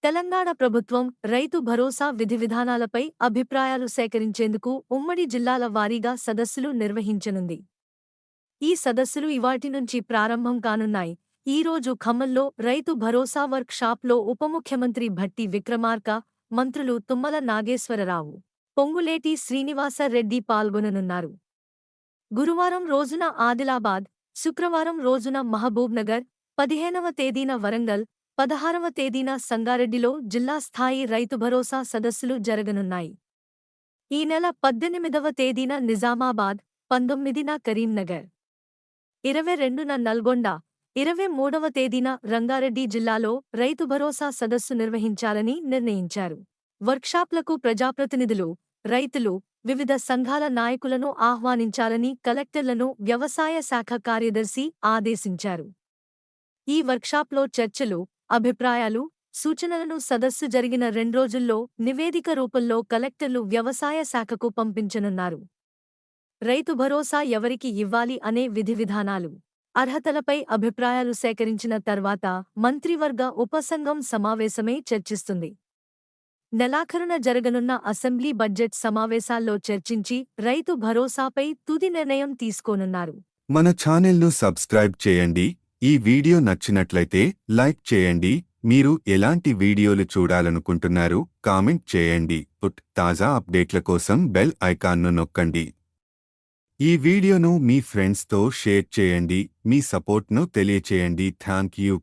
తెలంగాణ ప్రభుత్వం రైతు భరోసా విధివిధానాలపై అభిప్రాయాలు సేకరించేందుకు ఉమ్మడి జిల్లాల వారీగా సదస్సులు నిర్వహించనుంది. ఈ సదస్సులు ఇవాటి నుంచి ప్రారంభం కానున్నాయి. ఈ రోజు ఖమ్మంలో రైతు భరోసా వర్క్ షాప్లో ఉప ముఖ్యమంత్రి భట్టి విక్రమార్క, మంత్రులు తుమ్మల నాగేశ్వరరావు, పొంగులేటి శ్రీనివాసరెడ్డి పాల్గొననున్నారు. గురువారం రోజున ఆదిలాబాద్, శుక్రవారం రోజున మహబూబ్నగర్, 15వ తేదీన వరంగల్, 16వ తేదీన సంగారెడ్డిలో జిల్లా స్థాయి రైతు భరోసా సదస్సులు జరగనున్నాయి. ఈ నెల 18వ తేదీన నిజామాబాద్, 19న కరీంనగర్, 22న నల్గొండ, 23వ తేదీన రంగారెడ్డి జిల్లాలో రైతు భరోసా సదస్సు నిర్వహించాలని నిర్ణయించారు. వర్క్షాప్లకు ప్రజాప్రతినిధులు, రైతులు, వివిధ సంఘాల నాయకులను ఆహ్వానించాలని కలెక్టర్లను వ్యవసాయ శాఖ కార్యదర్శి ఆదేశించారు. ఈ వర్క్షాప్లో చర్చలు, అభిప్రాయాలు, సూచనలను సదస్సు జరిగిన 2 రోజుల్లో నివేదిక రూపంలో కలెక్టర్లు వ్యవసాయ శాఖకు పంపించనున్నారు. రైతు భరోసా ఎవరికి ఇవ్వాలి అనే విధివిధానాలు, అర్హతలపై అభిప్రాయాలు సేకరించిన తర్వాత మంత్రివర్గ ఉపసంఘం సమావేశమై చర్చిస్తుంది. నెలాఖరున జరగనున్న అసెంబ్లీ బడ్జెట్ సమావేశాల్లో చర్చించి రైతు భరోసాపై తుది నిర్ణయం తీసుకోనున్నారు. మన ఛానల్ను సబ్స్క్రైబ్ చేయండి. ఈ వీడియో నచ్చినట్లయితే లైక్ చేయండి. మీరు ఎలాంటి వీడియోలు చూడాలనుకుంటున్నారు కామెంట్ చేయండి. తాజా అప్డేట్ల కోసం బెల్ ఐకాన్ను నొక్కండి. ఈ వీడియోను మీ ఫ్రెండ్స్తో షేర్ చేయండి. మీ సపోర్ట్ను తెలియచేయండి. Thank you.